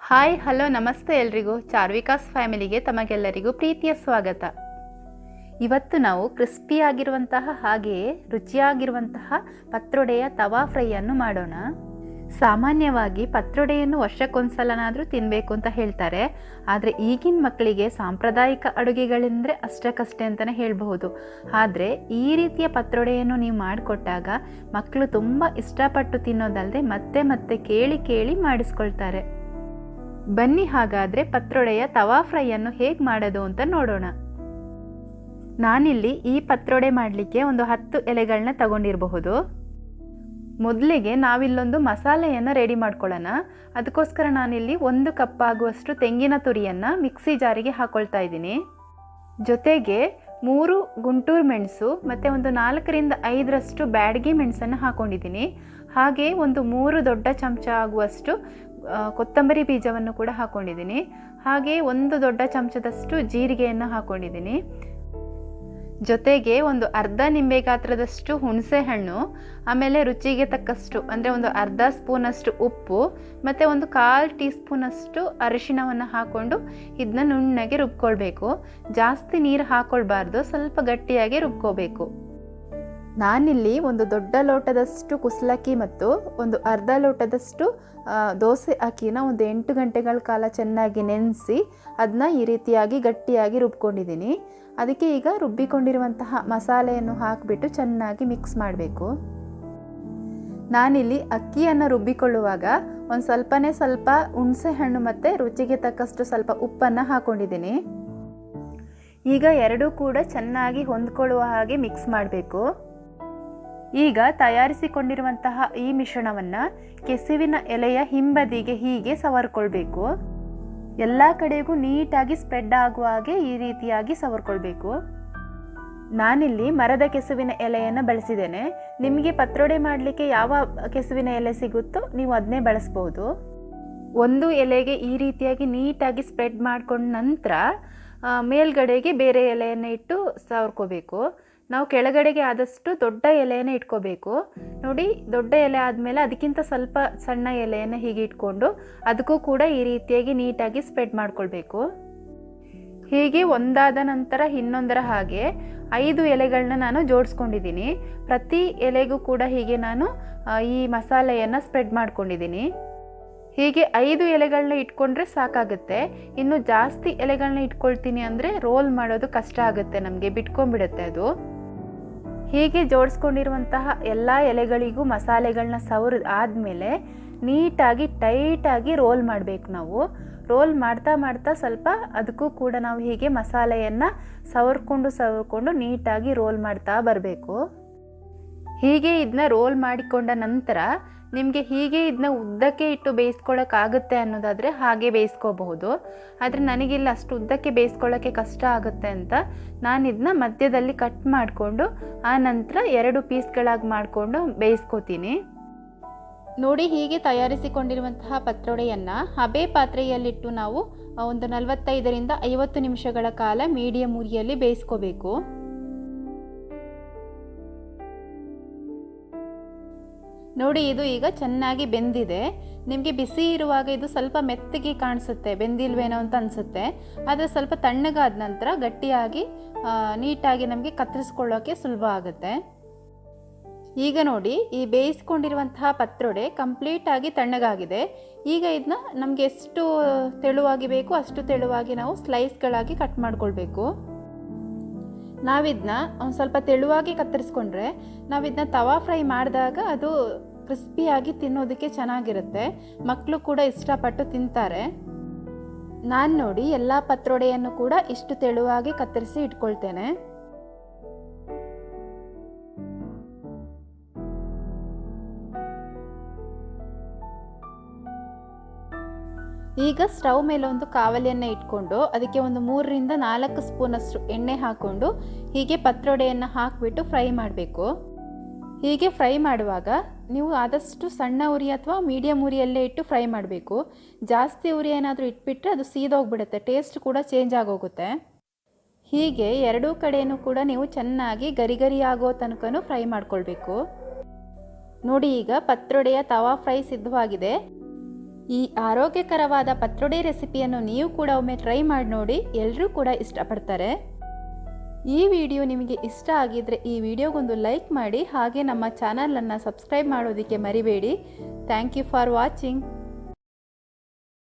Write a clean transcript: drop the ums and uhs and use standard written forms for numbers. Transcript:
Hi hello ನಮಸ್ತೆ ಎಲ್ರಿಗೂ. ಚಾರ್ವಿಕಾಸ್ ಫ್ಯಾಮಿಲಿಗೆ ತಮಗೆಲ್ಲರಿಗೂ ಪ್ರೀತಿಯ ಸ್ವಾಗತ. ಇವತ್ತು ನಾವು ಕ್ರಿಸ್ಪಿಯಾಗಿರುವಂತಹ ಹಾಗೆಯೇ ರುಚಿಯಾಗಿರುವಂತಹ ಪತ್ರೊಡೆಯ ತವಾ ಫ್ರೈಯನ್ನು ಮಾಡೋಣ. ಸಾಮಾನ್ಯವಾಗಿ ಪತ್ರೊಡೆಯನ್ನು ವರ್ಷಕ್ಕೊಂದ್ಸಲನಾದರೂ ತಿನ್ನಬೇಕು ಅಂತ ಹೇಳ್ತಾರೆ. ಆದರೆ ಈಗಿನ ಮಕ್ಕಳಿಗೆ ಸಾಂಪ್ರದಾಯಿಕ ಅಡುಗೆಗಳೆಂದರೆ ಅಷ್ಟಕ್ಕಷ್ಟೇ ಅಂತಲೇ ಹೇಳಬಹುದು. ಆದರೆ ಈ ರೀತಿಯ ಪತ್ರೊಡೆಯನ್ನು ನೀವು ಮಾಡಿಕೊಟ್ಟಾಗ ಮಕ್ಕಳು ತುಂಬ ಇಷ್ಟಪಟ್ಟು ತಿನ್ನೋದಲ್ಲದೆ ಮತ್ತೆ ಮತ್ತೆ ಕೇಳಿ ಕೇಳಿ ಮಾಡಿಸ್ಕೊಳ್ತಾರೆ. ಬನ್ನಿ ಹಾಗಾದರೆ ಪತ್ರೊಡೆಯ ತವಾ ಫ್ರೈಯನ್ನು ಹೇಗೆ ಮಾಡೋದು ಅಂತ ನೋಡೋಣ. ನಾನಿಲ್ಲಿ ಈ ಪತ್ರೊಡೆ ಮಾಡಲಿಕ್ಕೆ ಒಂದು 10 ಎಲೆಗಳನ್ನ ತಗೊಂಡಿರಬಹುದು. ಮೊದಲಿಗೆ ನಾವಿಲ್ಲೊಂದು ಮಸಾಲೆಯನ್ನು ರೆಡಿ ಮಾಡ್ಕೊಳ್ಳೋಣ. ಅದಕ್ಕೋಸ್ಕರ ನಾನಿಲ್ಲಿ 1 ಕಪ್ ಆಗುವಷ್ಟು ತೆಂಗಿನ ತುರಿಯನ್ನು ಮಿಕ್ಸಿ ಜಾರಿಗೆ ಹಾಕೊಳ್ತಾ ಇದ್ದೀನಿ. ಜೊತೆಗೆ 3 ಗುಂಟೂರು ಮೆಣಸು ಮತ್ತು ಒಂದು 4ರಿಂದ 5ರಷ್ಟು ಬ್ಯಾಡಗಿ ಮೆಣಸನ್ನು ಹಾಕೊಂಡಿದ್ದೀನಿ. ಹಾಗೆ ಒಂದು 3 ದೊಡ್ಡ ಚಮಚ ಆಗುವಷ್ಟು ಕೊತ್ತಂಬರಿ ಬೀಜವನ್ನು ಕೂಡ ಹಾಕೊಂಡಿದ್ದೀನಿ. ಹಾಗೆ 1 ದೊಡ್ಡ ಚಮಚದಷ್ಟು ಜೀರಿಗೆಯನ್ನು ಹಾಕೊಂಡಿದ್ದೀನಿ. ಜೊತೆಗೆ ಒಂದು ಅರ್ಧ ನಿಂಬೆ ಗಾತ್ರದಷ್ಟು ಹುಣಸೆ ಹಣ್ಣು, ಆಮೇಲೆ ರುಚಿಗೆ ತಕ್ಕಷ್ಟು ಅಂದರೆ ಒಂದು ಅರ್ಧ ಸ್ಪೂನಷ್ಟು ಉಪ್ಪು ಮತ್ತು ಒಂದು 1/4 ಟೀ ಸ್ಪೂನಷ್ಟು ಅರಿಶಿಣವನ್ನು ಹಾಕ್ಕೊಂಡು ಇದನ್ನ ನುಣ್ಣಗೆ ರುಬ್ಕೊಳ್ಬೇಕು. ಜಾಸ್ತಿ ನೀರು ಹಾಕ್ಕೊಳ್ಬಾರ್ದು, ಸ್ವಲ್ಪ ಗಟ್ಟಿಯಾಗಿ ರುಬ್ಕೋಬೇಕು. ನಾನಿಲ್ಲಿ ಒಂದು ದೊಡ್ಡ ಲೋಟದಷ್ಟು ಕುಸಲಕ್ಕಿ ಮತ್ತು ಒಂದು ಅರ್ಧ ಲೋಟದಷ್ಟು ದೋಸೆ ಅಕ್ಕಿನ ಒಂದು 8 ಗಂಟೆಗಳ ಕಾಲ ಚೆನ್ನಾಗಿ ನೆನೆಸಿ ಅದನ್ನ ಈ ರೀತಿಯಾಗಿ ಗಟ್ಟಿಯಾಗಿ ರುಬ್ಕೊಂಡಿದ್ದೀನಿ. ಅದಕ್ಕೆ ಈಗ ರುಬ್ಬಿಕೊಂಡಿರುವಂತಹ ಮಸಾಲೆಯನ್ನು ಹಾಕಿಬಿಟ್ಟು ಚೆನ್ನಾಗಿ ಮಿಕ್ಸ್ ಮಾಡಬೇಕು. ನಾನಿಲ್ಲಿ ಅಕ್ಕಿಯನ್ನು ರುಬ್ಬಿಕೊಳ್ಳುವಾಗ ಒಂದು ಸ್ವಲ್ಪ ಹುಣಸೆ ಹಣ್ಣು ಮತ್ತು ರುಚಿಗೆ ತಕ್ಕಷ್ಟು ಸ್ವಲ್ಪ ಉಪ್ಪನ್ನು ಹಾಕ್ಕೊಂಡಿದ್ದೀನಿ. ಈಗ ಎರಡೂ ಕೂಡ ಚೆನ್ನಾಗಿ ಹೊಂದ್ಕೊಳ್ಳುವ ಹಾಗೆ ಮಿಕ್ಸ್ ಮಾಡಬೇಕು. ಈಗ ತಯಾರಿಸಿಕೊಂಡಿರುವಂತಹ ಈ ಮಿಶ್ರಣವನ್ನು ಕೆಸುವಿನ ಎಲೆಯ ಹಿಂಬದಿಗೆ ಹೀಗೆ ಸವರ್ಕೊಳ್ಬೇಕು. ಎಲ್ಲ ಕಡೆಗೂ ನೀಟಾಗಿ ಸ್ಪ್ರೆಡ್ ಆಗುವ ಹಾಗೆ ಈ ರೀತಿಯಾಗಿ ಸವರ್ಕೊಳ್ಬೇಕು. ನಾನಿಲ್ಲಿ ಮರದ ಕೆಸುವಿನ ಎಲೆಯನ್ನು ಬಳಸಿದ್ದೇನೆ. ನಿಮಗೆ ಪತ್ರೊಡೆ ಮಾಡಲಿಕ್ಕೆ ಯಾವ ಕೆಸುವಿನ ಎಲೆ ಸಿಗುತ್ತೋ ನೀವು ಅದನ್ನೇ ಬಳಸ್ಬೋದು. ಒಂದು ಎಲೆಗೆ ಈ ರೀತಿಯಾಗಿ ನೀಟಾಗಿ ಸ್ಪ್ರೆಡ್ ಮಾಡ್ಕೊಂಡ ನಂತರ ಮೇಲ್ಗಡೆಗೆ ಬೇರೆ ಎಲೆಯನ್ನು ಇಟ್ಟು ಸವರ್ಕೋಬೇಕು. ನಾವು ಕೆಳಗಡೆಗೆ ಆದಷ್ಟು ದೊಡ್ಡ ಎಲೆಯನ್ನು ಇಟ್ಕೋಬೇಕು. ನೋಡಿ, ದೊಡ್ಡ ಎಲೆ ಆದಮೇಲೆ ಅದಕ್ಕಿಂತ ಸ್ವಲ್ಪ ಸಣ್ಣ ಎಲೆಯನ್ನು ಹೀಗೆ ಇಟ್ಕೊಂಡು ಅದಕ್ಕೂ ಕೂಡ ಈ ರೀತಿಯಾಗಿ ನೀಟಾಗಿ ಸ್ಪ್ರೆಡ್ ಮಾಡ್ಕೊಳ್ಬೇಕು. ಹೀಗೆ ಒಂದಾದ ನಂತರ ಇನ್ನೊಂದರ ಹಾಗೆ 5 ಎಲೆಗಳನ್ನ ನಾನು ಜೋಡಿಸ್ಕೊಂಡಿದ್ದೀನಿ. ಪ್ರತಿ ಎಲೆಗೂ ಕೂಡ ಹೀಗೆ ನಾನು ಈ ಮಸಾಲೆಯನ್ನು ಸ್ಪ್ರೆಡ್ ಮಾಡ್ಕೊಂಡಿದ್ದೀನಿ. ಹೀಗೆ 5 ಎಲೆಗಳನ್ನ ಇಟ್ಕೊಂಡ್ರೆ ಸಾಕಾಗುತ್ತೆ. ಇನ್ನು ಜಾಸ್ತಿ ಎಲೆಗಳನ್ನ ಇಟ್ಕೊಳ್ತೀನಿ ಅಂದರೆ ರೋಲ್ ಮಾಡೋದು ಕಷ್ಟ ಆಗುತ್ತೆ, ನಮಗೆ ಬಿಟ್ಕೊಂಡ್ಬಿಡುತ್ತೆ ಅದು. ಹೀಗೆ ಜೋಡಿಸ್ಕೊಂಡಿರುವಂತಹ ಎಲ್ಲ ಎಲೆಗಳಿಗೂ ಮಸಾಲೆಗಳನ್ನ ಸವರಿದ ಆದಮೇಲೆ ನೀಟಾಗಿ ಟೈಟಾಗಿ ರೋಲ್ ಮಾಡಬೇಕು. ನಾವು ರೋಲ್ ಮಾಡ್ತಾ ಸ್ವಲ್ಪ ಅದಕ್ಕೂ ಕೂಡ ನಾವು ಹೀಗೆ ಮಸಾಲೆಯನ್ನು ಸವರ್ಕೊಂಡು ನೀಟಾಗಿ ರೋಲ್ ಮಾಡ್ತಾ ಬರಬೇಕು. ಹೀಗೆ ಇದನ್ನ ರೋಲ್ ಮಾಡಿಕೊಂಡ ನಂತರ ನಿಮಗೆ ಹೀಗೆ ಇದನ್ನ ಉದ್ದಕ್ಕೆ ಇಟ್ಟು ಬೇಯಿಸ್ಕೊಳ್ಳೋಕ್ಕಾಗುತ್ತೆ ಅನ್ನೋದಾದರೆ ಹಾಗೆ ಬೇಯಿಸ್ಕೋಬಹುದು. ಆದರೆ ನನಗಿಲ್ಲ ಅಷ್ಟು ಉದ್ದಕ್ಕೆ ಬೇಯಿಸ್ಕೊಳ್ಳೋಕ್ಕೆ ಕಷ್ಟ ಆಗುತ್ತೆ ಅಂತ ನಾನು ಇದನ್ನ ಮಧ್ಯದಲ್ಲಿ ಕಟ್ ಮಾಡಿಕೊಂಡು ಆ ನಂತರ 2 ಪೀಸ್ಗಳಾಗಿ ಮಾಡಿಕೊಂಡು ಬೇಯಿಸ್ಕೋತೀನಿ. ನೋಡಿ, ಹೀಗೆ ತಯಾರಿಸಿಕೊಂಡಿರುವಂತಹ ಪತ್ರೊಡೆಯನ್ನು ಹಬೆ ಪಾತ್ರೆಯಲ್ಲಿಟ್ಟು ನಾವು ಒಂದು 45ರಿಂದ 50 ನಿಮಿಷಗಳ ಕಾಲ ಮೀಡಿಯಂ ಉರಿಯಲ್ಲಿ ಬೇಯಿಸ್ಕೋಬೇಕು. ನೋಡಿ, ಇದು ಈಗ ಚೆನ್ನಾಗಿ ಬೆಂದಿದೆ. ನಿಮಗೆ ಬಿಸಿ ಇರುವಾಗ ಇದು ಸ್ವಲ್ಪ ಮೆತ್ತಗೆ ಕಾಣಿಸುತ್ತೆ, ಬೆಂದಿಲ್ವೇನೋ ಅಂತ ಅನಿಸುತ್ತೆ. ಆದರೆ ಸ್ವಲ್ಪ ತಣ್ಣಗಾದ ನಂತರ ಗಟ್ಟಿಯಾಗಿ ನೀಟಾಗಿ ನಮಗೆ ಕತ್ತರಿಸ್ಕೊಳ್ಳೋಕ್ಕೆ ಸುಲಭ ಆಗುತ್ತೆ. ಈಗ ನೋಡಿ, ಈ ಬೇಯಿಸ್ಕೊಂಡಿರುವಂತಹ ಪತ್ರೊಡೆ ಕಂಪ್ಲೀಟಾಗಿ ತಣ್ಣಗಾಗಿದೆ. ಈಗ ಇದನ್ನ ನಮಗೆ ಎಷ್ಟು ತೆಳುವಾಗಿ ಬೇಕು ಅಷ್ಟು ತೆಳುವಾಗಿ ನಾವು ಸ್ಲೈಸ್ಗಳಾಗಿ ಕಟ್ ಮಾಡ್ಕೊಳ್ಬೇಕು. ನಾವಿದನ್ನ ಒಂದು ಸ್ವಲ್ಪ ತೆಳುವಾಗಿ ಕತ್ತರಿಸ್ಕೊಂಡ್ರೆ ನಾವಿದನ್ನ ತವಾ ಫ್ರೈ ಮಾಡಿದಾಗ ಅದು ಕ್ರಿಸ್ಪಿಯಾಗಿ ತಿನ್ನೋದಕ್ಕೆ ಚೆನ್ನಾಗಿರುತ್ತೆ. ಮಕ್ಕಳು ಕೂಡ ಇಷ್ಟಪಟ್ಟು ತಿಂತಾರೆ. ನಾನು ನೋಡಿ ಎಲ್ಲ ಪತ್ರೊಡೆಯನ್ನು ಕೂಡ ಇಷ್ಟು ತೆಳುವಾಗಿ ಕತ್ತರಿಸಿ ಇಟ್ಕೊಳ್ತೇನೆ. ಈಗ ಸ್ಟವ್ ಮೇಲೆ ಒಂದು ಕಾವಲಿಯನ್ನು ಇಟ್ಕೊಂಡು ಅದಕ್ಕೆ ಒಂದು 3ರಿಂದ 4 ಸ್ಪೂನಷ್ಟು ಎಣ್ಣೆ ಹಾಕ್ಕೊಂಡು ಹೀಗೆ ಪತ್ರೊಡೆಯನ್ನು ಹಾಕಿಬಿಟ್ಟು ಫ್ರೈ ಮಾಡಬೇಕು. ಹೀಗೆ ಫ್ರೈ ಮಾಡುವಾಗ ನೀವು ಆದಷ್ಟು ಸಣ್ಣ ಉರಿ ಅಥವಾ ಮೀಡಿಯಂ ಉರಿಯಲ್ಲೇ ಇಟ್ಟು ಫ್ರೈ ಮಾಡಬೇಕು. ಜಾಸ್ತಿ ಉರಿ ಏನಾದರೂ ಇಟ್ಬಿಟ್ರೆ ಅದು ಸೀದೋಗ್ಬಿಡುತ್ತೆ, ಟೇಸ್ಟ್ ಕೂಡ ಚೇಂಜ್ ಆಗೋಗುತ್ತೆ. ಹೀಗೆ ಎರಡೂ ಕಡೆಯೂ ಕೂಡ ನೀವು ಚೆನ್ನಾಗಿ ಗರಿ ಆಗೋ ತನಕನೂ ಫ್ರೈ ಮಾಡ್ಕೊಳ್ಬೇಕು. ನೋಡಿ, ಈಗ ಪತ್ರೊಡೆಯ ತವಾ ಫ್ರೈ ಸಿದ್ಧವಾಗಿದೆ. ಈ ಆರೋಗ್ಯಕರವಾದ ಪತ್ರೊಡೆ ರೆಸಿಪಿಯನ್ನು ನೀವು ಕೂಡ ಒಮ್ಮೆ ಟ್ರೈ ಮಾಡಿ ನೋಡಿ, ಎಲ್ಲರೂ ಕೂಡ ಇಷ್ಟಪಡ್ತಾರೆ. ಈ ವಿಡಿಯೋ ನಿಮಗೆ ಇಷ್ಟ ಆಗಿದ್ದರೆ ಈ ವಿಡಿಯೋಗೊಂದು ಲೈಕ್ ಮಾಡಿ, ಹಾಗೆ ನಮ್ಮ ಚಾನಲನ್ನು ಸಬ್ಸ್ಕ್ರೈಬ್ ಮಾಡೋದಕ್ಕೆ ಮರಿಬೇಡಿ. Thank you for watching.